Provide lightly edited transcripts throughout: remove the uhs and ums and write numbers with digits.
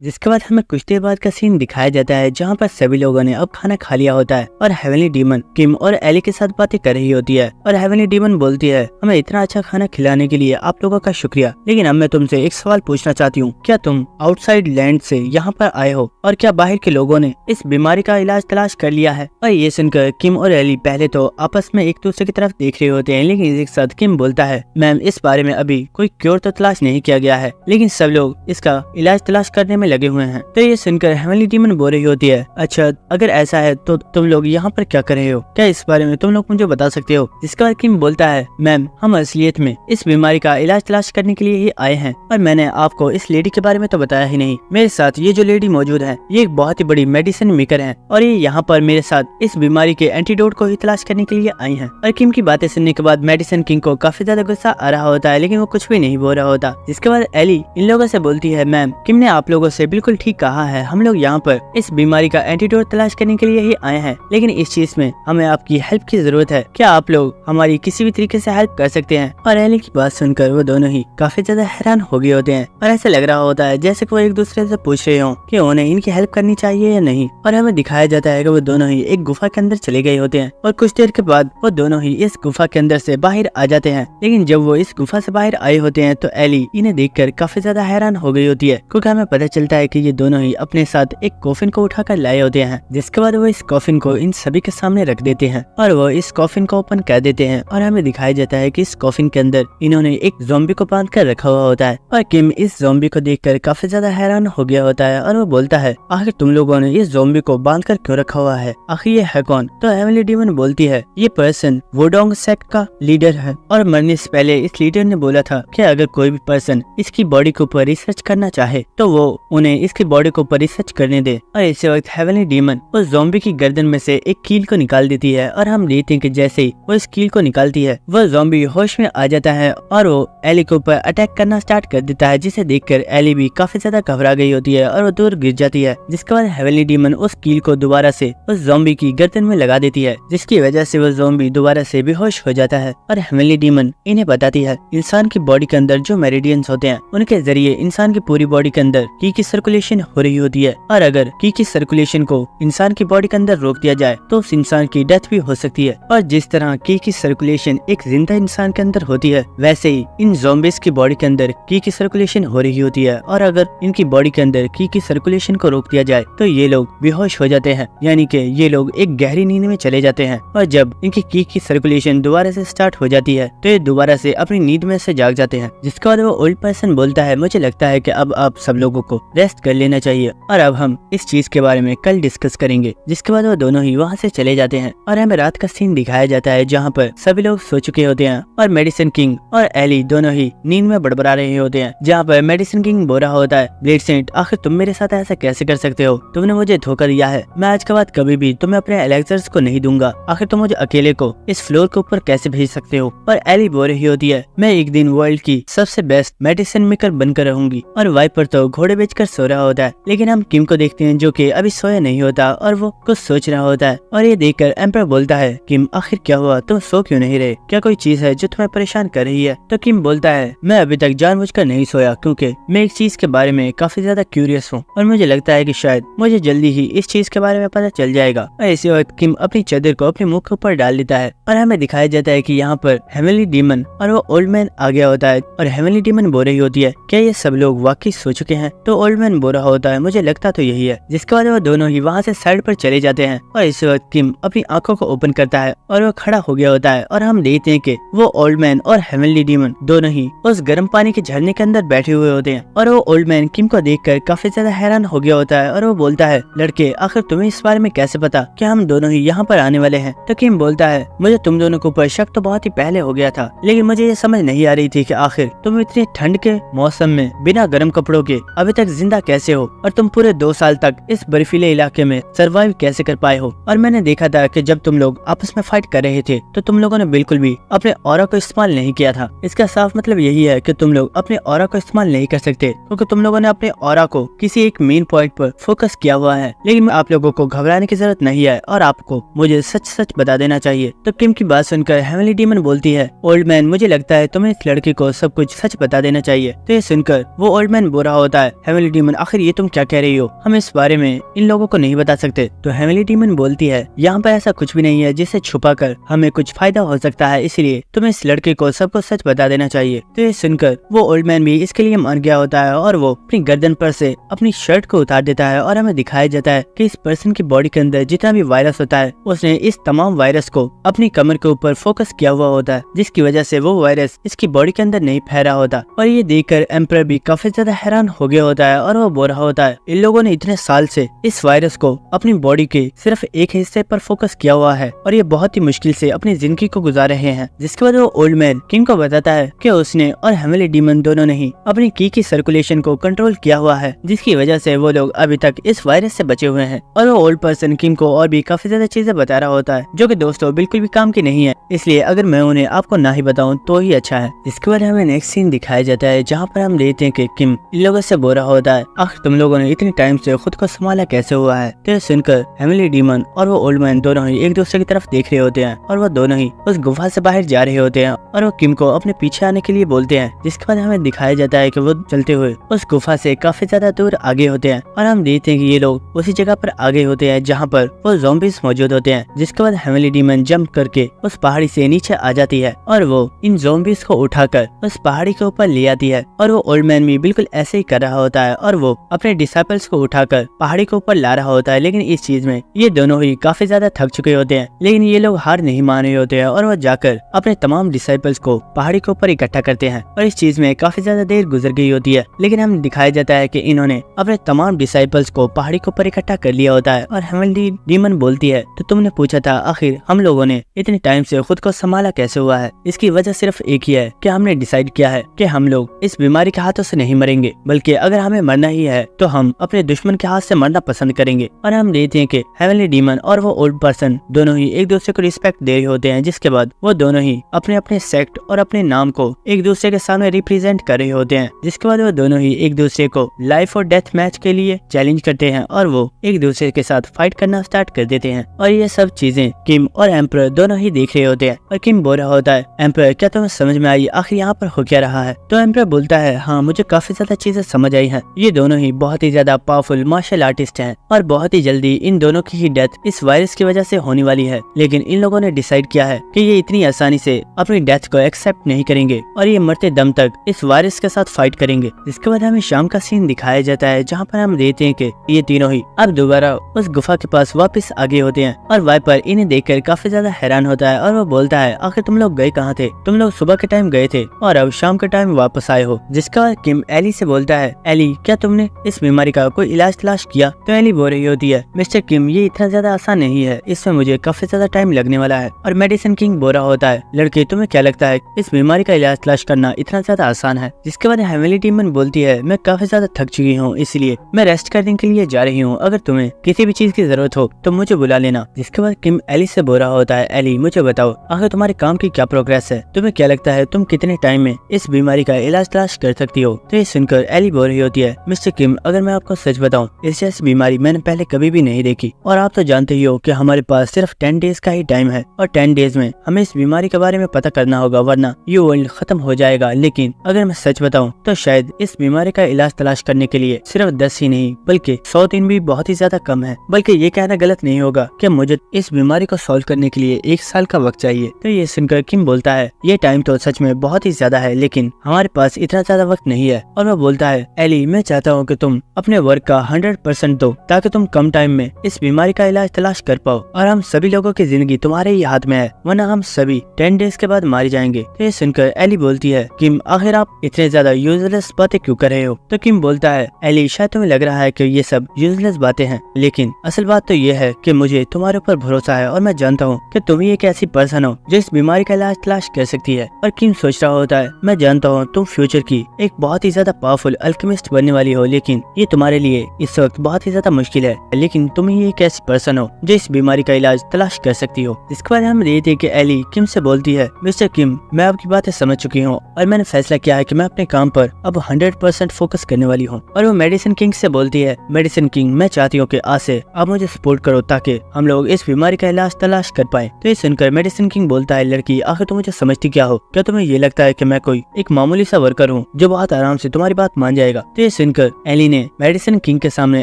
जिसके बाद हमें कुछ देर बाद का सीन दिखाया जाता है जहाँ पर सभी लोगों ने अब खाना खा लिया होता है और हेवनली डीमन किम और एली के साथ बातें कर रही होती है और हेवनली डीमन बोलती है, हमें इतना अच्छा खाना खिलाने के लिए आप लोगों का शुक्रिया, लेकिन अब मैं तुमसे एक सवाल पूछना चाहती हूँ, क्या तुम आउटसाइड लैंड से यहाँ पर आए हो और क्या बाहर के लोगों ने इस बीमारी का इलाज तलाश कर लिया है? और ये सुनकर किम और एली पहले तो आपस में एक दूसरे की तरफ देख रहे होते हैं, लेकिन एक साथ किम बोलता है, मैम इस बारे में अभी कोई क्योर तो तलाश नहीं किया गया है, लेकिन सब लोग इसका इलाज तलाश करने में लगे हुए हैं। तो ये सुनकर हेवनली डीमन बोल रही होती है, अच्छा अगर ऐसा है तो तुम लोग यहाँ पर क्या कर रहे हो, क्या इस बारे में तुम लोग मुझे बता सकते हो? जिसके बाद किम बोलता है, मैम हम असलियत में इस बीमारी का इलाज तलाश करने के लिए ही आए हैं और मैंने आपको इस लेडी के बारे में तो बताया ही नहीं। मेरे साथ ये जो लेडी मौजूद है ये एक बहुत ही बड़ी मेडिसिन मेकर है और ये यहाँ पर मेरे साथ इस बीमारी के एंटीडोट को ही तलाश करने के लिए आई है। और किम की बातें सुनने के बाद मेडिसिन किंग को काफी ज्यादा गुस्सा आ रहा होता है, लेकिन वो कुछ भी नहीं बोल रहा होता। जिसके बाद एली इन लोगों से बोलती है, मैम किम ने आप लोगों से बिल्कुल ठीक कहा है, हम लोग यहाँ पर इस बीमारी का एंटीडोट तलाश करने के लिए ही आए हैं, लेकिन इस चीज में हमें आपकी हेल्प की जरूरत है, क्या आप लोग हमारी किसी भी तरीके से हेल्प कर सकते हैं? और एली की बात सुनकर वो दोनों ही काफी ज्यादा हैरान हो गए होते हैं और ऐसा लग रहा होता है जैसे कि वो एक दूसरे से पूछ रहे हो कि उन्हें इनकी हेल्प करनी चाहिए या नहीं। और हमें दिखाया जाता है कि वो दोनों ही एक गुफा के अंदर चले गए होते हैं और कुछ देर के बाद वो दोनों ही इस गुफा के अंदर से बाहर आ जाते हैं। लेकिन जब वो इस गुफा से बाहर आए होते हैं तो एली इन्हें देखकर काफी ज्यादा हैरान हो गई होती है, क्योंकि हमें पता चलता है कि ये दोनों ही अपने साथ एक कॉफिन को उठाकर लाए होते हैं। जिसके बाद वो इस कॉफिन को इन सभी के सामने रख देते हैं और वो इस कॉफिन को ओपन कर देते हैं और हमें दिखाया जाता है कि इस कॉफिन के अंदर इन्होंने एक ज़ॉम्बी को बांध कर रखा हुआ होता है। और किम इस ज़ॉम्बी को देखकर काफी ज्यादा हैरान हो गया होता है और वो बोलता है, आखिर तुम लोगों ने इस ज़ॉम्बी को बांध कर क्यों रखा हुआ है, आखिर ये है कौन? तो हेवनली डीमन बोलती है, ये पर्सन वुडोंग सेक्ट का लीडर है और मरने से पहले इस लीडर ने बोला था कि अगर कोई भी पर्सन इसकी बॉडी के ऊपर रिसर्च करना चाहे तो वो उन्हें इसकी बॉडी के ऊपर रिसर्च करने दे। और इसी वक्त हेवनली डीमन उस ज़ॉम्बी की गर्दन में से एक कील को निकाल देती है और हम देखते हैं कि जैसे ही वो इस कील को निकालती है वो ज़ॉम्बी होश में आ जाता है और वो एली के ऊपर अटैक करना स्टार्ट कर देता है, जिसे देखकर एली भी काफी ज्यादा घबरा गई होती है और वो दूर गिर जाती है। जिसके बाद हेवनली डीमन उस कील को दोबारा से उस ज़ॉम्बी की गर्दन में लगा देती है, जिसकी वजह से वो ज़ॉम्बी दोबारा से बेहोश हो जाता है। और हेवनली डीमन इन्हें बताती है, इंसान की बॉडी के अंदर जो मेरिडियंस होते हैं उनके जरिए इंसान की पूरी बॉडी के अंदर की सर्कुलेशन हो रही होती है और अगर की सर्कुलेशन को इंसान की बॉडी के अंदर रोक दिया जाए तो उस इंसान की डेथ भी हो सकती है। और जिस तरह की सर्कुलेशन एक जिंदा इंसान के अंदर होती है वैसे ही इन ज़ॉम्बीज की बॉडी के अंदर की सर्कुलेशन हो रही होती है और अगर इनकी बॉडी के अंदर की सर्कुलेशन को रोक दिया जाए तो ये लोग बेहोश हो जाते हैं, यानी कि ये लोग एक गहरी नींद में चले जाते हैं। और जब इनकी की सर्कुलेशन दोबारा से स्टार्ट हो जाती है तो ये दोबारा से अपनी नींद में से जाग जाते हैं। जिसके बाद वो ओल्ड पर्सन बोलता है, मुझे लगता है कि अब आप सब लोगों को रेस्ट कर लेना चाहिए और अब हम इस चीज के बारे में कल डिस्कस करेंगे। जिसके बाद वो दोनों ही वहाँ से चले जाते हैं और हमें रात का सीन दिखाया जाता है जहाँ पर सभी लोग सो चुके होते हैं और मेडिसिन किंग और एली दोनों ही नींद में बड़बड़ा रहे होते हैं। जहाँ पर मेडिसिन किंग बोल रहा होता है, ब्लेड सेंट आखिर तुम मेरे साथ ऐसा कैसे कर सकते हो, तुमने मुझे धोखा दिया है, मैं आज के बाद कभी भी तुम्हें अपने एलेक्सर्स को नहीं दूंगा, आखिर तुम मुझे अकेले को इस फ्लोर के ऊपर कैसे भेज सकते हो? और एली बोल रही होती है, मैं एक दिन वर्ल्ड की सबसे बेस्ट मेडिसिन मेकर बनकर रहूंगी। और वाइपर तो घोड़े बेचकर सो रहा होता है, लेकिन हम किम को देखते हैं जो कि अभी सोया नहीं होता और वो कुछ सोच रहा होता है। और ये देखकर एम्पर बोलता है, किम आखिर क्या हुआ, तुम सो क्यों नहीं रहे, क्या कोई चीज है जो तुम्हें परेशान कर रही है? तो किम बोलता है, मैं अभी तक जानबूझकर नहीं सोया क्योंकि मैं एक चीज के बारे में काफी ज्यादा क्यूरियस हूँ और मुझे लगता है कि शायद मुझे जल्दी ही इस चीज के बारे में पता चल जाएगा। और इसी वक्त किम अपनी चादर को अपने मुंह के ऊपर डाल देता है और हमें दिखाया जाता है कि यहाँ पर हेवनली डीमन और वो ओल्ड मैन आ गया होता है और हेवनली डीमन बोल रही होती है, क्या ये सब लोग वाकई सो चुके हैं? तो ओल्ड मैन बोल रहा होता है, मुझे लगता तो यही है। जिसके बाद वो दोनों ही वहाँ से साइड पर चले जाते हैं और इस वक्त किम अपनी आंखों को ओपन करता है और वो खड़ा हो गया होता है और हम देखते हैं कि वो ओल्ड मैन और हेवनली डीमन दोनों ही उस गर्म पानी के झरने के अंदर बैठे हुए होते हैं। और वो ओल्ड मैन किम को देखकर काफी ज्यादा हैरान हो गया होता है और वो बोलता है, लड़के आखिर तुम्हें इस बारे में कैसे पता कि हम दोनों ही यहाँ पर आने वाले हैं? तो किम बोलता है, मुझे तुम दोनों के ऊपर शक तो बहुत ही पहले हो गया था, लेकिन मुझे ये समझ नहीं आ रही थी कि आखिर तुम इतने ठंड के मौसम में बिना गर्म कपड़ों के अभी तक जिंदा कैसे हो और तुम पूरे 2 साल तक इस बर्फीले इलाके में सरवाइव कैसे कर पाए हो। और मैंने देखा था कि जब तुम लोग आपस में फाइट कर रहे थे तो तुम लोगों ने बिल्कुल भी अपने ऑरा को इस्तेमाल नहीं किया था। इसका साफ मतलब यही है कि तुम लोग अपने ऑरा को इस्तेमाल नहीं कर सकते क्योंकि तुम लोगों ने अपने ऑरा को किसी एक मेन पॉइंट पर फोकस किया हुआ है। लेकिन आप लोगों को घबराने की जरूरत नहीं है और आपको मुझे सच सच बता देना चाहिए। तो किम की बात सुनकर हेवनली डीमन बोलती है, ओल्ड मैन मुझे लगता है तुम्हें इस लड़के को सब कुछ सच बता देना चाहिए। तो ये सुनकर वो ओल्ड मैन बोल रहा होता है, हेवनली हेवनली डीमन आखिर ये तुम क्या कह रही हो, हम इस बारे में इन लोगों को नहीं बता सकते। तो हेवनली डीमन बोलती है यहाँ पर ऐसा कुछ भी नहीं है जिसे छुपा कर हमें कुछ फायदा हो सकता है, इसलिए तुम्हें इस लड़के को सबको सच बता देना चाहिए। तो ये सुनकर वो ओल्ड मैन भी इसके लिए मान गया होता है और वो अपनी गर्दन पर से अपनी शर्ट को उतार देता है और हमें दिखाया जाता है कि इस पर्सन की बॉडी के अंदर जितना भी वायरस होता है उसने इस तमाम वायरस को अपनी कमर के ऊपर फोकस किया हुआ होता है, जिसकी वजह से वो वायरस इसकी बॉडी के अंदर नहीं फैला होता। और ये देखकर एम्परर भी काफी ज्यादा हैरान हो गया होता है और वो बोल रहा होता है इन लोगों ने इतने साल से इस वायरस को अपनी बॉडी के सिर्फ एक हिस्से पर फोकस किया हुआ है और ये बहुत ही मुश्किल से अपनी जिंदगी को गुजार रहे हैं। जिसके बाद वो ओल्ड मैन किंग को बताता है कि उसने और हेवनली डीमन दोनों ने ही अपनी की सर्कुलेशन को कंट्रोल किया हुआ है, जिसकी वजह से वो लोग अभी तक इस वायरस से बचे हुए हैं। और वो ओल्ड पर्सन किंग को और भी काफी ज्यादा चीजें बता रहा होता है जो कि दोस्तों बिल्कुल भी काम की नहीं है, इसलिए अगर मैं उन्हें आपको ना ही बताऊं तो ही अच्छा है। इसके बाद हमें नेक्स्ट सीन दिखाया जाता है जहाँ पर हम देखते हैं कि किम इन लोगों से बोल रहा होता है आखिर तुम लोगों ने इतने टाइम से खुद को संभाला कैसे हुआ है। तो सुनकर हेवनली डीमन और वो ओल्ड मैन दोनों ही एक दूसरे की तरफ देख रहे होते हैं और वो दोनों ही उस गुफा से बाहर जा रहे होते हैं और वो किम को अपने पीछे आने के लिए बोलते हैं। जिसके बाद हमें दिखाया जाता है कि वो चलते हुए उस गुफा से काफी ज्यादा दूर आगे होते हैं और हम देखते हैं कि ये लोग उसी जगह पर आगे होते हैं जहाँ पर वो ज़ॉम्बीज़ मौजूद होते हैं। जिसके बाद हेवनली डीमन जंप करके उस पहाड़ी से नीचे आ जाती है और वो इन ज़ॉम्बीज़ को उठाकर उस पहाड़ी के ऊपर ले आती है और वो ओल्ड मैन भी बिल्कुल ऐसे ही कर रहा होता है और वो अपने डिसाइपल्स को उठाकर पहाड़ी के ऊपर ला रहा होता है। लेकिन इस चीज में ये दोनों ही काफी ज्यादा थक चुके होते हैं, लेकिन ये लोग हार नहीं मान रहे होते हैं और वो जाकर अपने तमाम डिसाइपल्स को पहाड़ी के ऊपर इकट्ठा करते हैं। और इस चीज में काफी ज्यादा देर गुजर गई होती है, लेकिन हम दिखाया जाता है कि इन्होंने अपने तमाम डिसाइपल्स को पहाड़ी के ऊपर इकट्ठा कर लिया होता है। और हेवनली डीमन बोलती है तो तुमने पूछा था आखिर हम लोगों ने इतने टाइम से खुद को संभाला कैसे हुआ है। इसकी वजह सिर्फ एक ही है कि हमने डिसाइड किया है कि हम लोग इस बीमारी के हाथों से नहीं मरेंगे, बल्कि अगर हमें मरना ही है तो हम अपने दुश्मन के हाथ से मरना पसंद करेंगे। और हम देखते हैं कि हेवनली डीमन और वो ओल्ड पर्सन दोनों ही एक दूसरे को रिस्पेक्ट दे रहे होते हैं। जिसके बाद वो दोनों ही अपने अपने सेक्ट और अपने नाम को एक दूसरे के सामने रिप्रेजेंट कर रहे होते हैं। जिसके बाद वो दोनों ही एक दूसरे को लाइफ और डेथ मैच के लिए चैलेंज करते हैं और वो एक दूसरे के साथ फाइट करना स्टार्ट कर देते हैं। और ये सब चीजें किम और एम्परर दोनों ही देख रहे होते हैं और किम बोल रहा होता है एम्परर क्या तुम्हें समझ में आई आखिर यहाँ पर हो क्या रहा है। तो एम्परर बोलता है हाँ मुझे काफी ज्यादा चीजें समझ आई हैं। ये दोनों ही बहुत ही ज्यादा पावरफुल मार्शल आर्टिस्ट हैं और बहुत ही जल्दी इन दोनों की ही डेथ इस वायरस की वजह से होने वाली है, लेकिन इन लोगों ने डिसाइड किया है कि ये इतनी आसानी से अपनी डेथ को एक्सेप्ट नहीं करेंगे और ये मरते दम तक इस वायरस के साथ फाइट करेंगे। जिसके बाद हमें शाम का सीन दिखाया जाता है जहाँ पर हम देखते हैं कि ये तीनों ही अब दोबारा उस गुफा के पास वापस आगे होते हैं और वाइपर इन्हें देखकर काफी ज्यादा हैरान होता है और वो बोलता है आखिर तुम लोग गए कहाँ थे, तुम लोग सुबह के टाइम गए थे और अब शाम के टाइम वापस आए हो। जिसका बाद किम एली से बोलता है एली क्या तुमने इस बीमारी का कोई इलाज तलाश किया। तो एली बोल रही होती है मिस्टर किम ये इतना ज्यादा आसान नहीं है, इसमें मुझे काफी ज्यादा टाइम लगने वाला है। और मेडिसिन किंग बोल रहा होता है लड़के तुम्हें क्या लगता है इस बीमारी का इलाज तलाश करना इतना ज्यादा आसान है। जिसके बाद हेवनली डीमन बोलती है मैं काफी ज्यादा थक चुकी हूँ इसलिए मैं रेस्ट करने के लिए जा रही हूँ, अगर तुम्हें किसी भी चीज की जरूरत हो तो मुझे बुला लेना। जिसके बाद किम एली से बोल रहा होता है एली मुझे बताओ आखिर तुम्हारे काम की क्या प्रोग्रेस है, तुम्हें क्या लगता है तुम कितने टाइम में इस बीमारी का इलाज तलाश कर सकती हो। तो ये सुनकर एली बोल रही होती है मिस्टर किम अगर मैं आपको सच बताऊं इस जैसी बीमारी मैंने पहले कभी भी नहीं देखी और आप तो जानते ही हो कि हमारे पास सिर्फ 10 डेज का ही टाइम है और 10 डेज में हमें इस बीमारी के बारे में पता करना होगा वरना ये वर्ल्ड खत्म हो जाएगा। लेकिन अगर मैं सच बताऊं तो शायद इस बीमारी का इलाज तलाश करने के लिए सिर्फ 10 ही नहीं बल्कि 100 दिन भी बहुत ही ज्यादा कम है। बल्कि ये कहना गलत नहीं होगा कि मुझे इस बीमारी को सॉल्व करने के लिए 1 साल का वक्त चाहिए। तो ये सुनकर किम बोलता है ये टाइम तो सच में बहुत ही ज्यादा है लेकिन हमारे पास इतना ज्यादा वक्त नहीं है। और वो बोलता है एली मैं चाहता हूँ कि तुम अपने वर्क का 100% दो ताकि तुम कम टाइम में इस बीमारी का इलाज तलाश कर पाओ और हम सभी लोगों की जिंदगी तुम्हारे ही हाथ में है वरना हम सभी 10 डेज के बाद मारे जाएंगे। तो ये सुनकर एली बोलती है किम आखिर आप इतने ज्यादा यूजलेस बातें क्यों कर रहे हो। तो किम बोलता है एली शायद तुम्हें लग रहा है कि ये सब यूजलेस बातें हैं लेकिन असल बात तो ये है कि मुझे तुम्हारे ऊपर भरोसा है और मैं जानता हूँ कि तुम ही एक ऐसी पर्सन हो जो इस बीमारी का इलाज तलाश कर सकती है। और किम सोच रहा होता है मैं जानता हूँ तुम फ्यूचर की एक बहुत ही ज्यादा पावरफुल अल्केमिस्ट बनने वाली हो लेकिन ये तुम्हारे लिए इस वक्त बहुत ही ज्यादा मुश्किल है, लेकिन तुम ही एक ऐसी पर्सन हो जो इस बीमारी का इलाज तलाश कर सकती हो। इसके बाद हम देखते हैं कि एली किम से बोलती है मिस्टर किम मैं आपकी बातें समझ चुकी हूँ और मैंने फैसला किया है कि मैं अपने काम पर अब 100% फोकस करने वाली हूँ। और वो मेडिसिन किंग से बोलती है मेडिसिन किंग मैं चाहती हूँ कि आज से आप मुझे सपोर्ट करो ताकि हम लोग इस बीमारी का इलाज तलाश कर पाए। तो ये सुनकर मेडिसिन किंग बोलता है लड़की आखिर तुम मुझे समझती क्या हो, क्या तुम्हें ये लगता है कि मैं कोई एक मामूली सा वर्कर हूँ जो बहुत आराम से तुम्हारी बात मान जाएगा। तो ये सुनकर एली ने मेडिसिन किंग के सामने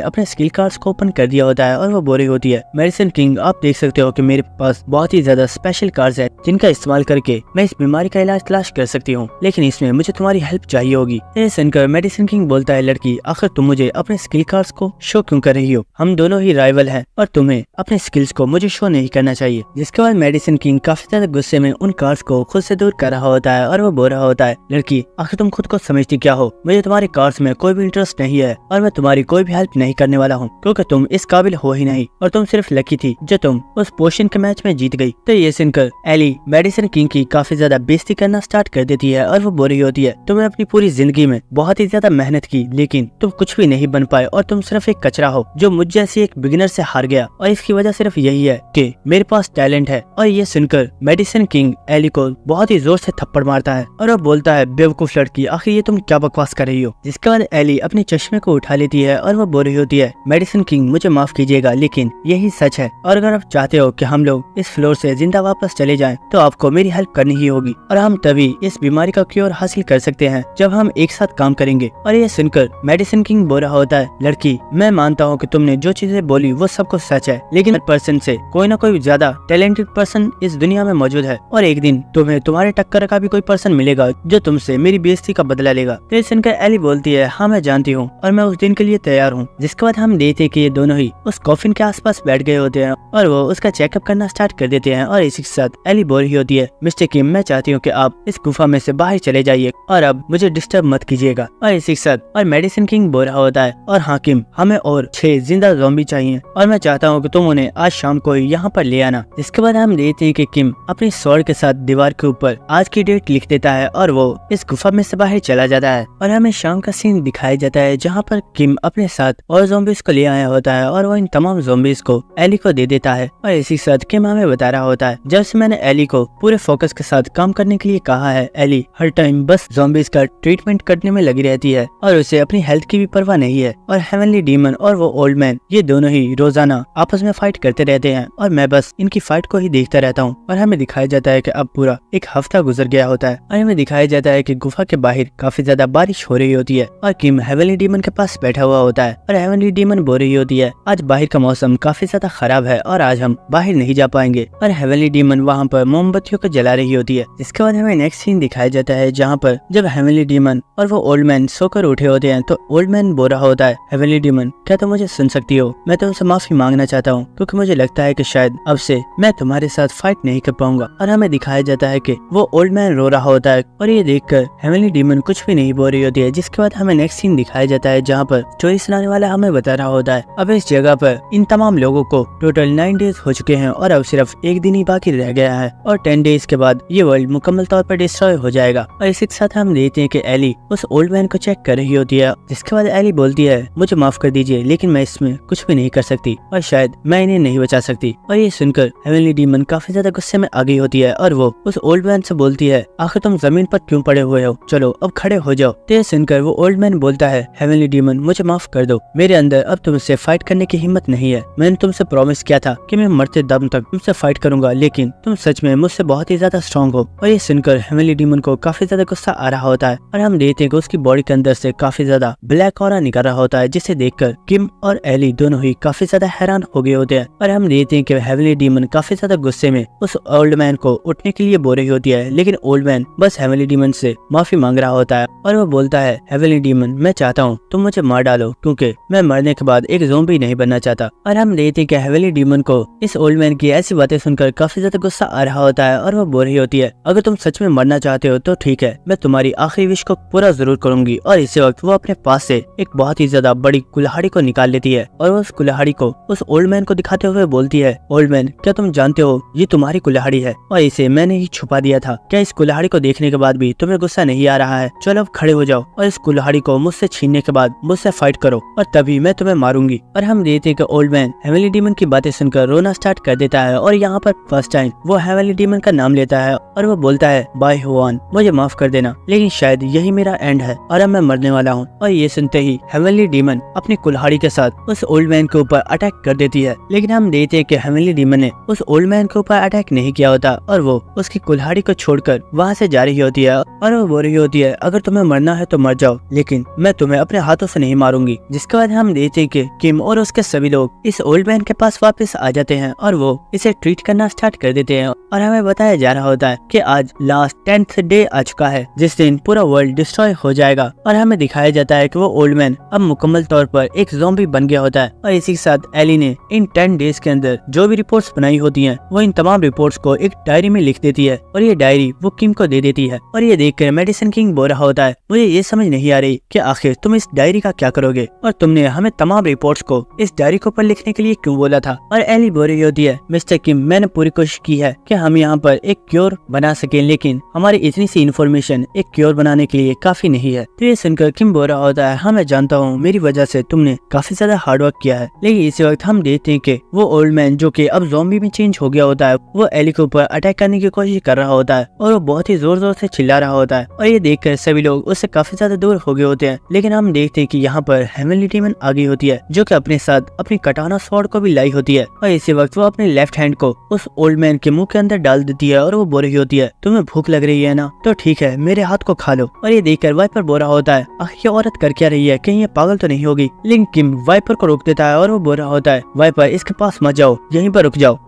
अपने स्किल कार्ड्स को ओपन कर दिया होता है और वो बोल रही होती है, मेडिसिन किंग आप देख सकते हो कि मेरे पास बहुत ही ज्यादा स्पेशल कार्ड्स है जिनका इस्तेमाल करके मैं इस बीमारी का इलाज तलाश कर सकती हूँ, लेकिन इसमें मुझे तुम्हारी हेल्प चाहिए होगी। ये सुनकर मेडिसिन किंग बोलता है, लड़की आखिर तुम मुझे अपने स्किल कार्ड्स को शो क्यों कर रही हो? हम दोनों ही राइवल हैं और तुम्हें अपने स्किल्स को मुझे शो नहीं करना चाहिए। जिसके बाद मेडिसिन किंग काफी ज्यादा गुस्से में उन कार्ड्स को खुद से दूर कर रहा होता है और वो बोल रहा होता है, लड़की आखिर तुम खुद को समझती क्या हो? मुझे तुम्हारे कार्ड्स में कोई भी इंटरेस्ट नहीं है और मैं तुम्हारी कोई भी हेल्प नहीं करने वाला हूँ, क्योंकि तुम इस काबिल हो ही नहीं और तुम सिर्फ लकी थी जो तुम उस पोशन के मैच में जीत गई। तो ये सुनकर एली मेडिसिन किंग की काफी ज्यादा बेइज्जती करना स्टार्ट कर देती है और वो बोल रही होती है, तुमने अपनी पूरी जिंदगी में बहुत ही ज्यादा मेहनत की लेकिन तुम कुछ भी नहीं बन पाए और तुम सिर्फ एक कचरा हो जो मुझ जैसी एक बिगिनर से हार गया और इसकी वजह सिर्फ यही है कि मेरे पास टैलेंट है। और ये सुनकर मेडिसिन किंग एली को बहुत ही जोर से थप्पड़ मारता है और वो बोलता है, बेवकूफ लड़की आखिर ये तुम क्या बकवास कर रही हो? जिसके बाद एली अपने चश्मे को उठा लेती है और वो बोल रही होती है, मेडिसिन किंग मुझे माफ कीजिएगा लेकिन यही सच है और अगर आप चाहते हो कि हम लोग इस फ्लोर से जिंदा वापस चले जाएं तो आपको मेरी हेल्प करनी ही होगी और हम तभी इस बीमारी का क्योर हासिल कर सकते हैं जब हम एक साथ काम करेंगे। और ये सुनकर मेडिसिन किंग बोल रहा होता है, लड़की मैं मानता हूँ कि तुमने जो चीजें बोली वो सब कुछ सच है, लेकिन हर पर्सन से कोई ना कोई ज्यादा टैलेंटेड पर्सन इस दुनिया में मौजूद है और एक दिन तुम्हें तुम्हारे टक्कर का भी कोई पर्सन मिलेगा जो तुमसे मेरी बेइज्जती का बदला लेगा। तो ये सुनकर एली बोलती है, हाँ मैं जानती हूँ और मैं उस दिन के लिए तैयार हूँ। जिसके बाद हम देखते कि ये दोनों ही उस कॉफिन के आसपास बैठ गए होते हैं और वो उसका चेकअप करना स्टार्ट कर देते हैं। और इसी के साथ एली बोल रही होती है, मिस्टर किम मैं चाहती हूँ कि आप इस गुफा में से बाहर चले जाइए और अब मुझे डिस्टर्ब मत कीजिएगा। और इसी के साथ और मेडिसिन किंग बोल रहा होता है, और हाँ किम हमें और 6 जिंदा ज़ॉम्बी चाहिए और मैं चाहता हूँ कि तुम उन्हें आज शाम को यहाँ पर ले आना। जिसके बाद हम देखते हैं कि किम अपनी स्वॉर्ड के साथ दीवार के ऊपर आज की डेट लिख देता है और वो इस गुफा में से बाहर चला जाता है। और हमें शाम का सीन दिखाया जाता है जहाँ पर किम अपने साथ और ज़ॉम्बीज को ले आया होता है और वो इन तमाम ज़ॉम्बीज को एली को दे देता है। और इसी के साथ किम हमें बता रहा होता है, जब से मैंने एली को पूरे फोकस के साथ काम करने के लिए कहा है, एली हर टाइम बस ज़ॉम्बीज का ट्रीटमेंट करने में लगी रहती है और उसे अपनी हेल्थ की भी परवाह नहीं है। और हेवनली डीमन और वो ओल्ड मैन ये दोनों ही रोजाना आपस में फाइट करते रहते हैं और मैं बस इनकी फाइट को ही देखता रहता हूँ। और हमें दिखाया जाता है कि अब पूरा एक हफ्ता गुजर गया होता है और हमें दिखाया जाता है कि गुफा के बाहर काफी ज्यादा बारिश हो रही होती है और किम हेवनली डीमन के पास बैठा हुआ होता है और हेवनली डीमन बोल रही होती है, आज बाहर का मौसम काफी ज्यादा खराब है और आज हम बाहर नहीं जा पाएंगे। और हेवनली डीमन वहाँ पर मोमबत्तियों को जला रही होती है। जिसके बाद हमें नेक्स्ट सीन दिखाया जाता है जहाँ पर जब हेवनली डीमन और वो ओल्ड मैन सोकर उठे होते हैं तो ओल्ड मैन बोल रहा होता है, हेवनली डीमन क्या तुम मुझे सुन सकती हो? मैं तुमसे माफी मांगना चाहता हूँ क्योंकि मुझे लगता है कि शायद अब से मैं तुम्हारे साथ फाइट नहीं कर पाऊंगा। और हमें दिखाया जाता है कि वो ओल्ड मैन रो रहा होता है और ये देखकर हेवनली डीमन कुछ भी नहीं बोल रही होती है। जिसके बाद हमें नेक्स्ट सीन दिखाया जाता है जहाँ पर स्टोरी सुनाने वाला हमें बता रहा होता है, अब इस जगह पर इन तमाम लोगों को टोटल 9 डेज हो चुके हैं और अब सिर्फ एक दिन ही बाकी रह गया है और 10 डेज के बाद ये वर्ल्ड मुकम्मल तौर पर डिस्ट्रॉय हो जाएगा। और इसी के साथ हम देखते हैं कि एली उस ओल्ड मैन को चेक कर रही होती है। जिसके बाद एली बोलती है, मुझे माफ कर दीजिए लेकिन मैं इसमें कुछ भी नहीं कर सकती और शायद मैं इन्हें नहीं बचा सकती। और ये सुनकर हेवनली डीमन काफी ज्यादा गुस्से में आ गई होती है और वो उस ओल्ड मैन से बोलती है, आखिर तुम जमीन पर क्यों पड़े हुए हो? चलो अब खड़े हो जाओ। तो ये सुनकर वो ओल्ड मैन बोलता है, हेवनली डीमन मुझे माफ कर दो, मेरे अंदर अब तुमसे फाइट करने की हिम्मत नहीं है। मैंने तुमसे प्रॉमिस किया था कि मैं मरते दम तक तुमसे फाइट करूंगा, लेकिन तुम सच में मुझसे बहुत ही ज्यादा स्ट्रॉन्ग हो। और ये सुनकर हेवनली डीमन को काफी ज्यादा गुस्सा आ रहा होता है और हम देखते हैं कि उसकी बॉडी के अंदर से काफी ज्यादा ब्लैक ऑरा निकल रहा होता है, जिसे देखकर किम और एली दोनों ही काफी ज्यादा हैरान हो गए होते हैं। और हम देखते हैं कि हेवनली डीमन काफी ज्यादा गुस्से में उस ओल्ड मैन को उठने के लिए बोल रही होती है, लेकिन ओल्ड मैन बस हेवनली डीमन से माफी मांग रहा होता है और वो बोलता है, हेवनली डीमन मैं चाहता हूँ तुम मुझे मार डालो क्योंकि मैं मरने के बाद एक ज़ॉम्बी नहीं बनना चाहता। और हम देखते हैं कि हेवनली डीमन को इस ओल्ड मैन की ऐसी बातें सुनकर काफी ज्यादा गुस्सा आ रहा होता है और वो बोल रही होती है, अगर तुम सच में मरना चाहते हो तो ठीक है, मैं तुम्हारी आखिरी विश को पूरा जरूर करूंगी। और इसी वक्त वो अपने पास से एक बहुत ही ज्यादा बड़ी कुल्हाड़ी को निकाल लेती है और वो उस कुल्हाड़ी को उस ओल्ड मैन को दिखाते हुए बोलती है, ओल्ड मैन क्या तुम जानते हो ये तुम्हारी कुल्हाड़ी है और इसे मैंने ही छुपा दिया था। क्या इस कुल्हाड़ी को देखने के बाद भी तुम्हें गुस्सा नहीं आ रहा है? चलो अब खड़े हो जाओ और इस कुल्हाड़ी को मुझसे छीनने के बाद मुझसे फाइट करो और तभी मैं तुम्हें मारूंगी। और हम देखते हैं कि ओल्ड मैन हेवनली डीमन की बातें सुनकर रोना स्टार्ट कर देता है और यहाँ पर फर्स्ट टाइम वो हेवनली डीमन का नाम लेता है और वो बोलता है, बाय हुआन मुझे माफ कर देना, लेकिन शायद यही मेरा एंड है और अब मैं मरने वाला हूँ। और ये सुनते ही हेवनली डीमन अपनी कुल्हाड़ी के साथ उस ओल्ड मैन के ऊपर अटैक कर देती है, लेकिन हम देखते हैं कि हेवनली डीमन ने उस ओल्ड मैन के ऊपर अटैक नहीं किया होता और वो उसकी कुल्हाड़ी को छोड़कर वहाँ से जा रही होती है और वो बोल रही होती है, अगर तुम्हें मरना है तो मर जाओ, लेकिन मैं तुम्हें अपने हाथों से नहीं मारूंगी। जिसके बाद हम देखते हैं कि किम और उसके सभी लोग इस ओल्ड मैन के पास वापस आ जाते हैं और वो इसे ट्रीट करना स्टार्ट कर देते हैं और हमें बताया जा रहा होता है कि आज लास्ट 10th डे आ चुका है जिस दिन पूरा वर्ल्ड डिस्ट्रॉय हो जाएगा और हमें दिखाया जाता है कि वो ओल्ड मैन अब मुकम्मल तौर पर एक ज़ॉम्बी बन गया होता है। और इसी के साथ एली ने इन 10 डेज के अंदर जो भी रिपोर्ट्स बनाई होती हैं वो इन तमाम रिपोर्ट्स को एक डायरी में लिख देती है और ये डायरी वो किम को दे देती है। और ये देखकर मेडिसिन किंग बोल रहा होता है मुझे ये समझ नहीं आ रही कि आखिर तुम इस डायरी का क्या करोगे और तुमने हमें तमाम रिपोर्ट्स को इस डायरी के ऊपर लिखने के लिए क्यों बोला था। और एली बोल रही होती है मिस्टर किम मैंने पूरी कोशिश की है कि हम यहाँ पर एक क्योर बना सकें लेकिन हमारी इतनी सी इन्फॉर्मेशन एक क्योर बनाने के लिए काफी नहीं है। तो ये सुनकर किम बोल रहा होता है हाँ मैं जानता हूँ मेरी वजह से तुमने काफी ज्यादा हार्डवर्क किया है। लेकिन इसी वक्त हम देखते हैं कि वो ओल्ड मैन जो कि अब ज़ॉम्बी में चेंज हो गया होता है वो एली के ऊपर अटैक करने की कोशिश कर रहा होता है और वो बहुत ही जोर जोर से चिल्ला रहा होता है। और ये देखकर सभी लोग उससे काफी ज्यादा दूर हो गए होते हैं। लेकिन हम देखते हैं कि यहाँ पर हेवनली डीमन आ गई होती है जो कि अपने साथ अपनी कटाना स्वॉर्ड को भी लाई होती है और इसी वक्त वो अपने लेफ्ट हैंड को उस ओल्ड मैन के मुंह के अंदर डाल देती है और वो बोल रही होती है तुम्हें भूख लग रही है ना तो ठीक है मेरे हाथ को खा लो। और ये देखकर वाइपर बोल रहा होता है आखिर ये औरत कर क्या रही है कहीं ये पागल तो नहीं होगी। लेकिन किम वाइपर को रोक देता है और वो बोल रहा होता है वाइपर इसके पास मत जाओ यहीं पर रुक जाओ।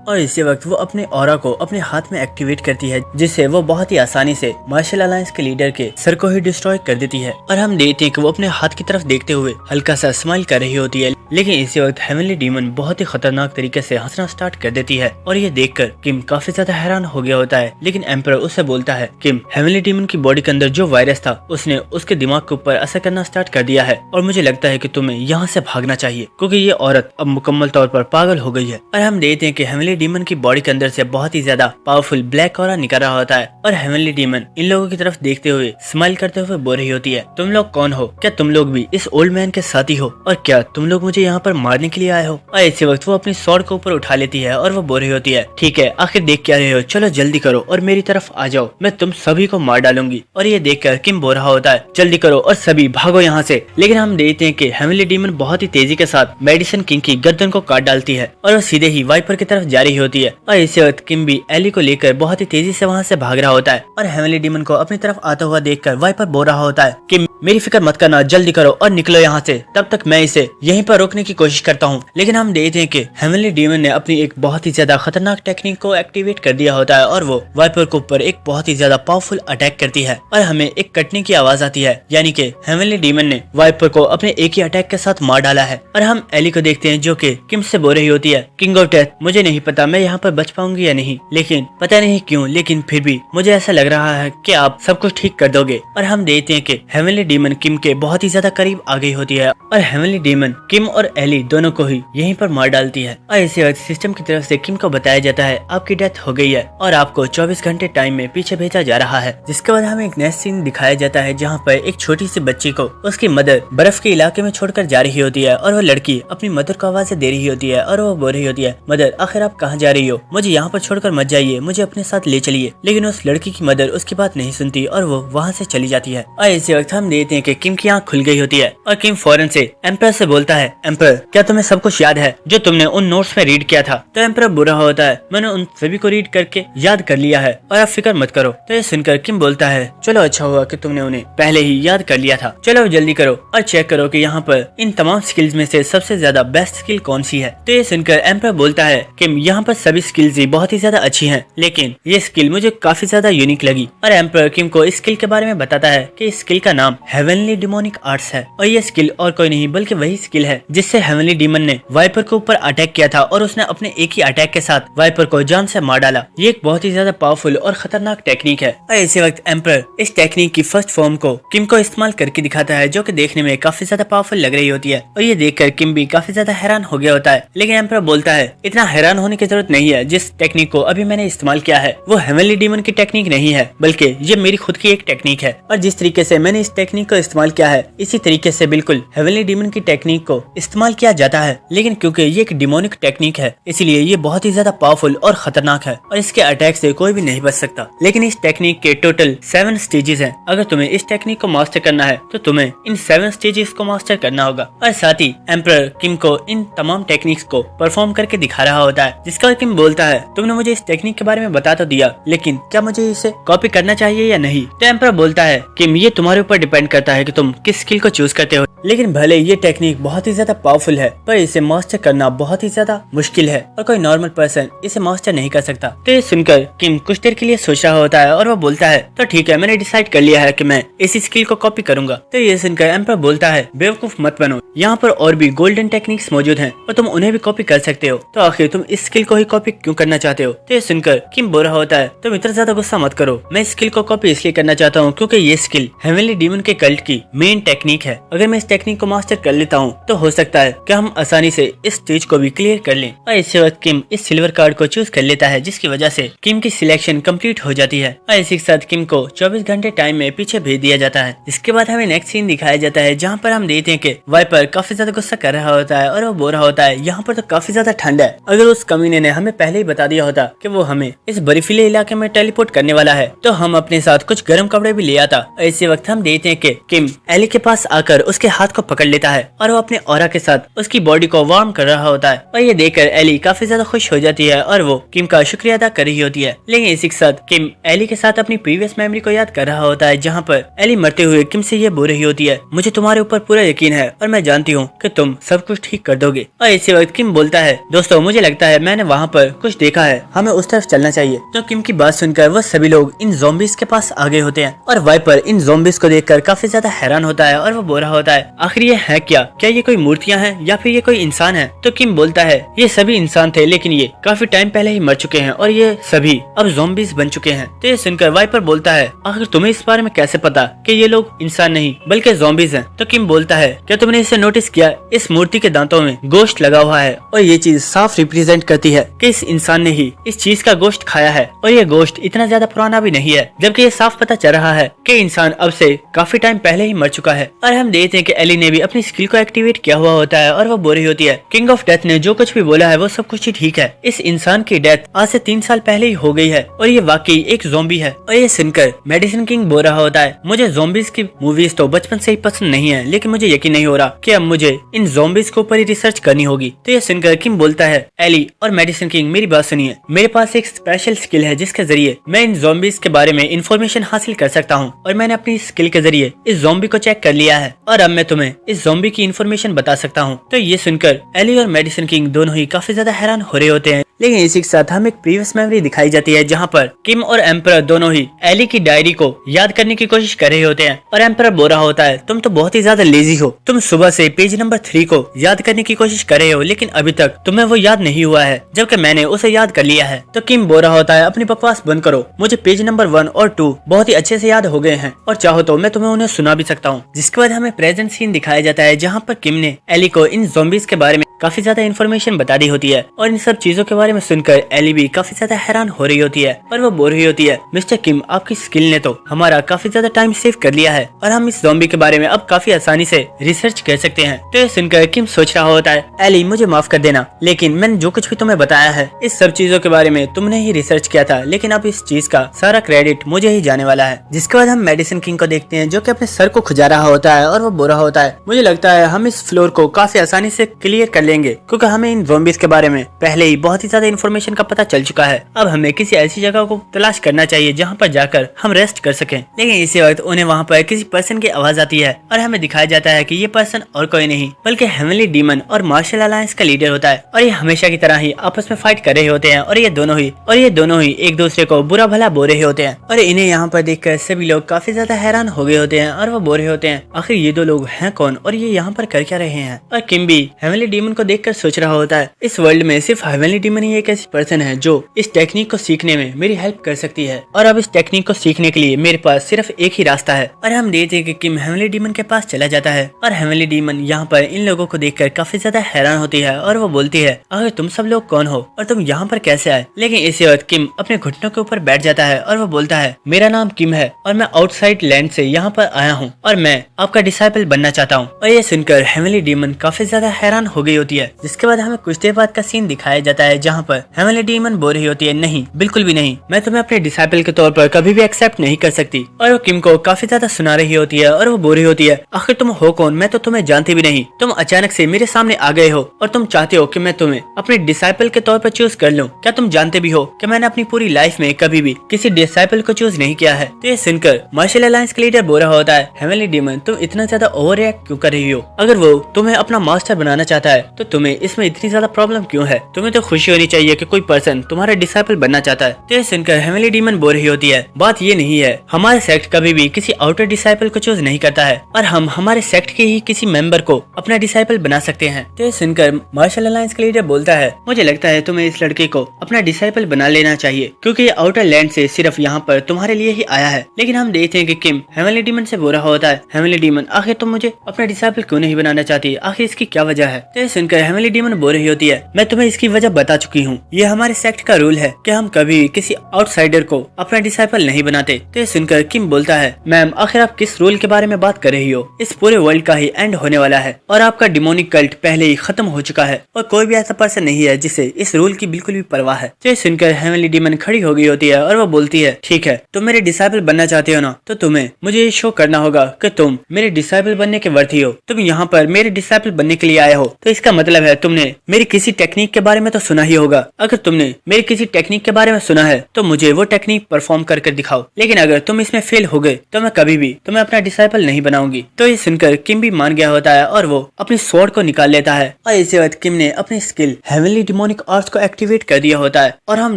और इसी वक्त वो अपने ऑरा को अपने हाथ में एक्टिवेट करती है जिससे वो बहुत ही आसानी से मार्शल अलायंस के लीडर के सर को ही डिस्ट्रॉय कर देती है। और हम देखते हैं कि वो अपने हाथ की तरफ देखते हुए हल्का सा स्माइल कर रही होती है। लेकिन इसी वक्त हेवनली डीमन बहुत ही खतरनाक तरीके से हंसना स्टार्ट कर देती है और ये देखकर किम काफी ज्यादा हैरान हो गया होता है। लेकिन एम्परर उससे बोलता है किम हेवनली डीमन की बॉडी के अंदर जो वायरस था उसने उसके दिमाग के ऊपर असर करना स्टार्ट कर दिया है और मुझे लगता है कि तुम्हें यहाँ से भागना चाहिए क्योंकि ये औरत अब मुकम्मल तौर पर पागल हो गई है। और हम देखते हैं कि हेवनली डीमन की बॉडी के अंदर से बहुत ही ज्यादा पावरफुल ब्लैक ऑरा निकल रहा होता है और हेवनली डीमन इन लोगों की तरफ देखते हुए स्माइल करते हुए बोल रही होती है तुम लोग कौन हो, क्या तुम लोग भी इस ओल्ड मैन के साथी हो और क्या तुम लोग मुझे यहाँ पर मारने के लिए आए हो। और इसी वक्त वो अपनी स्वॉर्ड को ऊपर उठा लेती है और वो बोल रही होती है ठीक है आखिर देख क्या रहे हो, चलो जल्दी करो और मेरी तरफ आ जाओ, मैं तुम सभी को मार डालूंगी। और ये देखकर किम बोल रहा होता है जल्दी करो और सभी भागो यहाँ से। लेकिन हम देखते हैं कि हेवनली डीमन बहुत ही तेजी के साथ मेडिसिन किंग की गर्दन को काट डालती है और वो सीधे ही वाइपर की तरफ जा रही होती है। और इसी वक्त किम भी एली को लेकर बहुत ही तेजी से वहाँ से भाग रहा होता है और हेवनली डीमन को अपनी तरफ आता हुआ देखकर वाइपर बोल रहा होता है कि मेरी फिक्र मत करना, जल्दी करो और निकलो यहाँ से, तब तक मैं इसे यहीं पर रोकने की कोशिश करता हूँ। लेकिन हम देखते हैं कि हेवनली डीमन ने अपनी एक बहुत ही ज्यादा खतरनाक टेक्निक को एक्टिवेट कर दिया होता है और वो वाइपर के ऊपर एक बहुत ही ज्यादा पावरफुल अटैक करती है और हमें एक कटने की आवाज आती है, यानी कि हेवनली डीमन ने वाइपर को अपने एक ही अटैक के साथ मार डाला है। और हम एली को देखते हैं जो कि किम से बोल रही होती है किंग ऑफ डेथ मुझे नहीं पता मैं यहाँ पर बच पाऊंगी या नहीं, लेकिन पता नहीं क्यों लेकिन फिर भी मुझे ऐसा लग रहा है कि आप सब कुछ ठीक कर दोगे। और हम देखते हैं कि हेवनली डीमन किम के बहुत ही ज्यादा करीब आ गई होती है और हेवनली डीमन किम और एली दोनों को ही यहीं पर मार डालती है। और इसी वक्त सिस्टम की तरफ से किम को बताया जाता है आपकी डेथ हो गई है और आपको 24 घंटे टाइम में पीछे भेजा जा रहा है। जिसके बाद हमें एक नेक्स्ट सीन दिखाया जाता है जहाँ पर एक छोटी सी बच्ची को उसकी मदर बर्फ के इलाके में छोड़कर जा रही होती है और वो लड़की अपनी मदर को आवाज़ें दे रही होती है और वो बोल रही होती है मदर आखिर आप कहाँ जा रही हो, मुझे यहाँ पर छोड़कर मत जाइए, मुझे अपने साथ ले चलिए। लेकिन उस लड़की की मदर उसकी बात नहीं सुनती और वो वहाँ से चली जाती है। और इसी वक्त हम देखते हैं कि किम की आँख खुल गई होती है और किम फौरन से एम्पर से बोलता है एम्पर क्या तुम्हें सब कुछ याद है जो तुमने उन नोट्स में रीड किया था। तो एम्पर बुरा होता है मैंने उन सभी को रीड करके याद कर लिया है और आप फिक्र मत करो। तो ये सुनकर किम बोलता है चलो अच्छा हुआ कि तुमने उन्हें पहले ही याद कर लिया था, चलो जल्दी करो और चेक करो कि यहाँ पर इन तमाम स्किल्स में से सबसे ज्यादा बेस्ट स्किल कौन सी है। तो ये सुनकर एम्पर बोलता है किम यहाँ पर सभी स्किल्स ही बहुत ही ज्यादा अच्छी हैं, लेकिन ये स्किल मुझे काफी ज्यादा यूनिक लगी। और एम्पर किम को इस स्किल के बारे में बताता है कि इस स्किल का नाम हेवनली डिमोनिक आर्ट्स है और ये स्किल और कोई नहीं बल्कि वही स्किल है जिससे हेवनली डीमन ने वाइपर के ऊपर अटैक किया था और उसने अपने एक ही अटैक के साथ वाइपर को जान से मार डाला। ये एक बहुत ही ज्यादा पावरफुल और खतरनाक टेक्निक है। और इसी वक्त एम्पर इस टेक्निक की फर्स्ट फॉर्म को किम को इस्तेमाल करके दिखाता है जो कि देखने में काफी ज्यादा पावरफुल लग रही होती है और ये देखकर किम भी काफी ज्यादा हैरान हो गया होता है। लेकिन एम्पर बोलता है इतना हैरान होने की जरूरत नहीं है, जिस टेक्निक को अभी मैंने इस्तेमाल किया है वो हेवनली डीमन की टेक्निक नहीं है बल्कि ये मेरी खुद की एक टेक्निक है और जिस तरीके से मैंने इस टेक्निक को इस्तेमाल किया है इसी तरीके से बिल्कुल हेवनली डीमन की टेक्निक को इस्तेमाल किया जाता है, लेकिन क्योंकि ये एक डिमोनिक टेक्निक है इसलिए ये बहुत ही ज्यादा पावरफुल और खतरनाक है और इसके अटैक से कोई भी नहीं बच सकता। लेकिन इस टेक्निक के टोटल 7 स्टेजेस हैं। अगर तुम्हें इस टेक्निक को मास्टर करना है तो तुम्हें इन 7 स्टेजेस को मास्टर करना होगा और साथ ही एम्परर किम को इन तमाम टेक्निक्स को परफॉर्म करके दिखा रहा होता है, जिसका किम बोलता है तुमने मुझे इस टेक्निक के बारे में बता तो दिया, लेकिन क्या मुझे इसे कॉपी करना चाहिए या नहीं? तो एम्परर बोलता है किम ये तुम्हारे ऊपर डिपेंड करता है कि तुम किस स्किल को चूज करते हो, लेकिन भले ये टेक्निक बहुत ही ज्यादा पावरफुल है पर इसे मास्टर करना बहुत ही ज्यादा मुश्किल है और कोई नॉर्मल पर्सन इसे मास्टर नहीं कर सकता। तो ये सुनकर किम कुछ देर के लिए सोच रहा होता है और वो बोलता है तो ठीक है, मैंने डिसाइड कर लिया है कि मैं इसी स्किल को कॉपी करूंगा। तो ये सुनकर एम्परर बोलता है बेवकूफ मत बनो, यहाँ पर और भी गोल्डन टेक्निक्स मौजूद हैं और तुम उन्हें भी कॉपी कर सकते हो, तो आखिर तुम इस स्किल को ही कॉपी क्यों करना चाहते हो? तो ये सुनकर किम बोल रहा होता है तुम इतना ज्यादा गुस्सा मत करो, मैं इस स्किल को कॉपी इसलिए करना चाहता हूँ क्योंकि ये स्किल हेवनली डीमन के कल्ट की मेन टेक्निक है। अगर मैं इस टेक्निक को मास्टर कर लेता हूँ तो हो सकता है कि हम आसानी से इस स्टेज को भी क्लियर कर लें। और इसी वक्त किम इस सिल्वर कार्ड को चूज कर लेता है, जिसकी वजह से किम की सिलेक्शन कंप्लीट हो जाती है और इसी के साथ किम को 24 घंटे टाइम में पीछे भेज दिया जाता है। इसके बाद हमें नेक्स्ट सीन दिखाया जाता है जहाँ पर हम देखते हैं कि वाइपर काफी ज्यादा गुस्सा कर रहा होता है और वो बोल रहा होता है यहाँ पर तो काफी ज्यादा ठंड है, अगर उस कमीने ने हमें पहले ही बता दिया होता कि वो हमें इस बर्फीले इलाके में टेलीपोर्ट करने वाला है तो हम अपने साथ कुछ गर्म कपड़े भी ले आता। इसी वक्त हम देखते हैं कि किम एली के पास आकर उसके हाथ को पकड़ लेता है और वो अपने ऑरा के साथ उसकी बॉडी को वार्म कर रहा होता है और ये देखकर एली काफी ज्यादा खुश हो जाती है और वो किम का शुक्रिया अदा कर रही होती है। लेकिन इसी के साथ किम एली के साथ अपनी प्रीवियस मेमोरी को याद कर रहा होता है जहाँ पर एली मरते हुए किम से ये बोल रही होती है मुझे तुम्हारे ऊपर पूरा यकीन है और मैं जानती हूँ कि तुम सब कुछ ठीक कर दोगे। और इसी वक्त किम बोलता है दोस्तों मुझे लगता है मैंने वहाँ पर कुछ देखा है, हमें उस तरफ चलना चाहिए। तो किम की बात सुनकर वो सभी लोग इन ज़ॉम्बीज़ के पास आ गए होते हैं और वाइपर इन ज़ॉम्बीज़ को देखकर काफी ज्यादा हैरान होता है और वो बोल रहा होता है आखिर ये है क्या ये कोई मूर्तियाँ हैं या फिर ये कोई इंसान है? तो किम बोलता है ये सभी इंसान थे लेकिन ये काफी टाइम पहले ही मर चुके हैं और ये सभी अब ज़ॉम्बीज़ बन चुके हैं। तो ये सुनकर वाइपर बोलता है आखिर तुम्हें इस बारे में कैसे पता कि ये लोग इंसान नहीं बल्कि ज़ॉम्बीज़ हैं? तो किम बोलता है क्या तुमने इसे नोटिस किया, इस मूर्ति के दांतों में गोश्त लगा हुआ है और ये चीज साफ रिप्रेजेंट करती है कि इस इंसान ने ही इस चीज का गोश्त खाया है और ये गोश्त इतना ज्यादा पुराना भी नहीं है, जबकि ये साफ पता चल रहा है कि इंसान अब से काफी टाइम पहले ही मर चुका है। और हम देखते हैं कि एली ने भी अपनी स्किल को एक्टिवेट किया हुआ होता है और वो बोल रही होती है किंग ऑफ डेथ ने जो कुछ भी बोला है वो सब कुछ ही ठीक है, इस इंसान की डेथ आज से 3 साल पहले ही हो गई है और ये वाकई एक ज़ॉम्बी है। और ये सुनकर मेडिसिन किंग बोल रहा होता है मुझे ज़ॉम्बीज़ की मूवीज तो बचपन से ही पसंद नहीं है, लेकिन मुझे यकीन नहीं हो रहा कि अब मुझे इन ज़ॉम्बीज़ के ऊपर ही रिसर्च करनी होगी। तो ये सुनकर किम बोलता है एली और मेडिसिन किंग मेरी बात सुनिए, मेरे पास एक स्पेशल स्किल है जिसके जरिए मैं इन ज़ॉम्बीज़ के बारे में इंफॉर्मेशन हासिल कर सकता हूँ और मैंने अपनी स्किल के जरिए इस ज़ॉम्बी को चेक कर लिया है और अब मैं तुम्हें इस ज़ॉम्बी की इंफॉर्मेशन बता सकता हूँ। तो ये सुनकर एली और मेडिसिन किंग दोनों ही काफी ज्यादा हैरान हो रहे होते हैं। लेकिन इसी के साथ हमें एक प्रीवियस मेमोरी दिखाई जाती है जहाँ पर किम और एम्परर दोनों ही एली की डायरी को याद करने की कोशिश कर रहे होते हैं और एम्परर बोल रहा होता है तुम तो बहुत ही ज्यादा लेजी हो, तुम सुबह से पेज नंबर 3 को याद करने की कोशिश कर रहे हो लेकिन अभी तक तुम्हें वो याद नहीं हुआ है जबकि मैंने उसे याद कर लिया है। तो किम बोल रहा होता है अपनी बकवास बंद करो, मुझे पेज नंबर 1 और 2 बहुत ही अच्छे से याद हो गए हैं और चाहो तो मैं तुम्हें उन्हें सुना भी सकता हूँ। जिसके बाद हमें प्रेजेंट सीन दिखाया जाता है जहाँ पर किम ने एली को इन ज़ॉम्बीज़ के बारे में काफी ज्यादा इन्फॉर्मेशन बता दी होती है और इन सब चीजों के बारे में सुनकर एली भी काफी ज्यादा हैरान हो रही होती है और वो बोल रही होती है मिस्टर किम आपकी स्किल ने तो हमारा काफी ज्यादा टाइम सेव कर लिया है और हम इस ज़ॉम्बी के बारे में अब काफी आसानी से रिसर्च कर सकते हैं। तो ये सुनकर किम सोच रहा होता है एली मुझे माफ कर देना, लेकिन मैंने जो कुछ भी तुम्हें बताया है इस सब चीजों के बारे में तुमने ही रिसर्च किया था, लेकिन अब इस चीज का सारा क्रेडिट मुझे ही जाने वाला है। जिसके बाद हम मेडिसिन किंग को देखते हैं जो कि अपने सर को खुजा रहा होता है और वो बोल रहा होता है मुझे लगता है हम इस फ्लोर को काफी आसानी से क्लियर कर लेंगे क्योंकि हमें इन ज़ॉम्बीज़ के बारे में पहले ही बहुत ही ज्यादा इन्फॉर्मेशन का पता चल चुका है। अब हमें किसी ऐसी जगह को तलाश करना चाहिए जहाँ पर जाकर हम रेस्ट कर सकें। लेकिन इसी वक्त उन्हें वहाँ पर किसी पर्सन की आवाज आती है और हमें दिखाया जाता है कि ये पर्सन और कोई नहीं बल्कि हेवनली डीमन और मार्शल अलायंस का लीडर होता है और ये हमेशा की तरह ही आपस में फाइट कर रहे होते हैं और ये दोनों ही एक दूसरे को बुरा भला बोल रहे होते हैं और इन्हें यहाँ पर देखकर सभी लोग काफी ज्यादा हैरान हो गए होते हैं और वो बोल रहे होते हैं आखिर ये दो लोग हैं कौन और ये यहाँ पर कर क्या रहे हैं। और किम भी हेवनली डीमन को को देखकर सोच रहा होता है इस वर्ल्ड में सिर्फ हेवनली डीमन ही एक ऐसी पर्सन है जो इस टेक्निक को सीखने में मेरी हेल्प कर सकती है, और अब इस टेक्निक को सीखने के लिए मेरे पास सिर्फ एक ही रास्ता है। और हम देखते हैं कि किम हेवनली डीमन के पास चला जाता है और हेवनली डीमन यहाँ पर इन लोगों को देखकर काफी ज्यादा हैरान होती है और वो बोलती है अगर तुम सब लोग कौन हो और तुम यहाँ पर कैसे आए। लेकिन इसी वक्त किम अपने घुटनों के ऊपर बैठ जाता है और वो बोलता है मेरा नाम किम है और मैं आउटसाइड लैंड से यहाँ पर आया हूँ और मैं आपका डिसाइपल बनना चाहता हूँ। और ये सुनकर हेवनली डीमन काफी ज्यादा हैरान हो गई होती है, जिसके बाद हमें कुछ देर बाद का सीन दिखाया जाता है जहाँ पर हेवनली डीमन बोल रही होती है नहीं बिल्कुल भी नहीं, मैं तुम्हें अपने डिसाइपल के तौर पर कभी भी एक्सेप्ट नहीं कर सकती। और वो किम को काफी ज्यादा सुना रही होती है और वो बोल रही होती है आखिर तुम हो कौन, मैं तो तुम्हें जानती भी नहीं, तुम अचानक से मेरे सामने आ गए हो और तुम चाहते हो कि मैं तुम्हें अपने डिसाइपल के तौर पर चूज कर लूं। क्या तुम जानते भी हो कि मैंने अपनी पूरी लाइफ में कभी भी किसी डिसाइपल को चूज नहीं किया है। तो ये सुनकर मार्शल अलायंस के लीडर बोल रहा होता है हेवनली डीमन तुम इतना ज्यादा ओवर रिएक्ट क्यों कर रही हो, अगर वो तुम्हें अपना मास्टर बनाना चाहता है तो तुम्हें इसमें इतनी ज्यादा प्रॉब्लम क्यों है, तुम्हें तो खुशी होनी चाहिए कि कोई पर्सन तुम्हारा डिसाइपल बनना चाहता है। तो ये सुनकर हेवनली डीमन बोल रही होती है बात ये नहीं है, हमारे सेक्ट कभी भी किसी आउटर डिसाइपल को चूज नहीं करता है और हम हमारे सेक्ट के ही किसी मेंबर को अपना डिसाइपल बना सकते हैं। तो ये सुनकर मार्शल अलायंस के लीडर बोलता है मुझे लगता है तुम्हें इस लड़के को अपना डिसाइपल बना लेना चाहिए क्योंकि ये आउटर लैंड से सिर्फ यहाँ पर तुम्हारे लिए ही आया है। लेकिन हम देखते हैं कि किम हेवनली डीमन से बोल रहा होता है हेवनली डीमन आखिर तुम मुझे अपना डिसाइपल क्यों नहीं बनाना चाहती, आखिर इसकी क्या वजह है। तो ये सुनकर हेवनली डीमन बोल रही होती है मैं तुम्हें इसकी वजह बता चुकी हूँ, ये हमारे सेक्ट का रूल है कि हम कभी भी किसी आउटसाइडर को अपना डिसाइपल नहीं बनाते। तो ये सुनकर किम बोलता है मैम आखिर आप किस रूल के बारे में बात कर रही हो, इस पूरे वर्ल्ड का ही एंड होने वाला है और आपका डिमोनिक कल्ट पहले ही खत्म हो चुका है और कोई भी ऐसा पर्सन नहीं है जिसे इस रूल की बिल्कुल भी परवाह है। तो ये सुनकर हेवनली डीमन खड़ी हो गई होती है और वो बोलती है ठीक है तुम मेरे डिसाइपल बनना चाहते हो ना, तो तुम्हें मुझे ये शो करना होगा कि तुम मेरे डिसाइपल बनने के वर्थी हो। तुम यहाँ पर मेरे डिसाइपल बनने के लिए आए हो तो इसका मतलब है तुमने मेरी किसी टेक्निक के बारे में तो सुना ही होगा। अगर तुमने मेरी किसी टेक्निक के बारे में सुना है तो मुझे वो टेक्निक परफॉर्म करके दिखाओ, लेकिन अगर तुम इसमें फेल हो गए तो मैं कभी भी तुम्हें अपना डिसाइपल नहीं बनाऊंगी। तो ये सुनकर किम भी मान गया होता है और वो अपनी स्वॉर्ड को निकाल लेता है और इसी वक्त किम ने अपनी स्किल हेवनली डिमोनिक आर्ट्स को एक्टिवेट कर दिया होता है और हम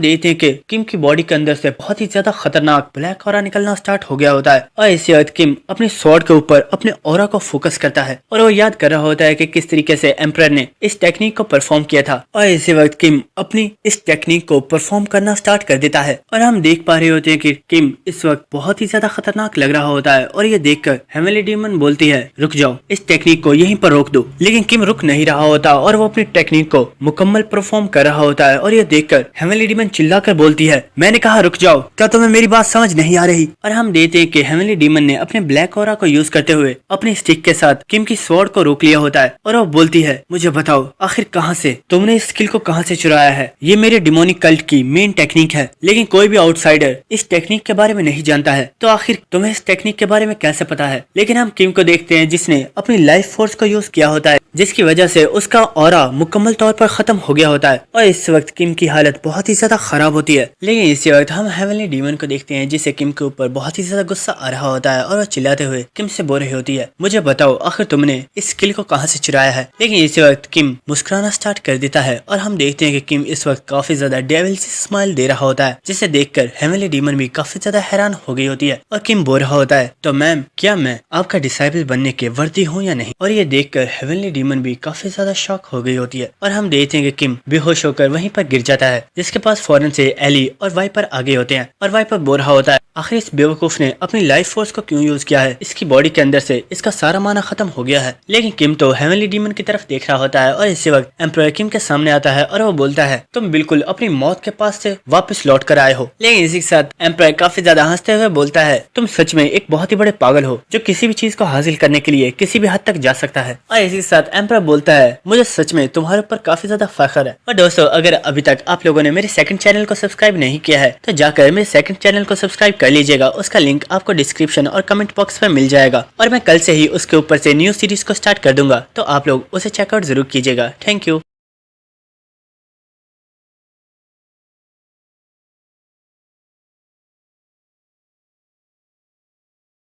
देखते हैं कि किम की बॉडी के अंदर से बहुत ही ज्यादा खतरनाक ब्लैक ऑरा निकलना स्टार्ट हो गया होता है। और इसी वक्त किम अपनी स्वॉर्ड के ऊपर अपने ऑरा को फोकस करता है और वो याद कर रहा होता है कि किस तरीके से एम्परर ने इस टेक्निक को परफॉर्म किया था। और इसी वक्त किम अपनी इस टेक्निक को परफॉर्म करना स्टार्ट कर देता है और हम देख पा रहे होते हैं कि किम इस वक्त बहुत ही ज्यादा खतरनाक लग रहा होता है और ये देखकर हेवनली डीमन बोलती है रुक जाओ, इस टेक्निक को यहीं पर रोक दो। लेकिन किम रुक नहीं रहा होता और वो अपनी टेक्निक को मुकम्मल परफॉर्म कर रहा होता है और ये देखकर हेवनली डीमन चिल्लाकर बोलती है मैंने कहा रुक जाओ, क्या तुम्हें मेरी बात समझ नहीं आ रही। और हम देखते हैं कि हेवनली डीमन ने अपने ब्लैक ऑरा को यूज करते हुए अपनी स्टिक के साथ किम की स्वॉर्ड को रोक लिया होता है और वो बोलती है मुझे बताओ आखिर कहां से तुमने इस स्किल को कहां से चुराया है, ये मेरे डिमोनिक कल्ट की मेन टेक्निक है, लेकिन कोई भी आउटसाइडर इस टेक्निक के बारे में नहीं जानता है, तो आखिर तुम्हें इस टेक्निक के बारे में कैसे पता है। लेकिन हम किम को देखते हैं जिसने अपनी लाइफ फोर्स को यूज किया होता है, जिसकी वजह से उसका ऑरा मुकम्मल तौर पर खत्म हो गया होता है और इस वक्त किम की हालत बहुत ही ज्यादा खराब होती है। लेकिन इसी वक्त हम हेवनली डीमन को देखते हैं जिसे किम के ऊपर बहुत ही ज्यादा गुस्सा आ रहा होता है और वह चिल्लाते हुए किम से बोल रही होती है मुझे बताओ आखिर तुमने इस स्किल को कहां से चुराया है। लेकिन इसी वक्त किम मुस्कुराना स्टार्ट कर देता है और हम देखते हैं कि किम इस वक्त काफी ज्यादा डेविल सी स्माइल दे रहा होता है, जिसे देखकर हेवनली डीमन भी काफी ज्यादा हैरान हो गई होती है और किम बोल रहा होता है तो मैम क्या मैं आपका डिसाइपल बनने के वर्दी हूँ या नहीं। और ये देखकर हेवनली डीमन भी काफी ज्यादा शॉक हो गई होती है और हम देखते हैं कि किम बेहोश होकर वहीं पर गिर जाता है, जिसके पास फौरन से एली और वाइपर आगे होते हैं और वाइपर बोल रहा होता है आखिर इस बेवकूफ ने अपनी लाइफ फोर्स को क्यों यूज किया है, इसकी बॉडी के अंदर से इसका सारा माना खत्म हो गया है। लेकिन किम तो हेवनली डीमन की तरफ देख रहा होता है और इसी वक्त एम्परर किम के सामने आता है और वो बोलता है तुम बिल्कुल अपनी मौत के पास से वापस लौट कर आए हो। लेकिन इसी के साथ एम्परर काफी ज्यादा हंसते हुए बोलता है तुम सच में एक बहुत ही बड़े पागल हो जो किसी भी चीज को हासिल करने के लिए किसी भी हद तक जा सकता है। और इसी के साथ एम्परर बोलता है मुझे सच में तुम्हारे ऊपर काफी ज्यादा फख्र है। और दोस्तों अगर अभी तक आप लोगों ने मेरे सेकंड चैनल को सब्सक्राइब नहीं किया है तो जाकर मेरे सेकंड चैनल को सब्सक्राइब कर लीजिएगा, उसका लिंक आपको डिस्क्रिप्शन और कमेंट बॉक्स में मिल जाएगा और मैं कल से ही उसके ऊपर से न्यू सीरीज को स्टार्ट कर दूंगा, तो आप लोग उसे चेकआउट जरूर कीजिएगा। Thank you.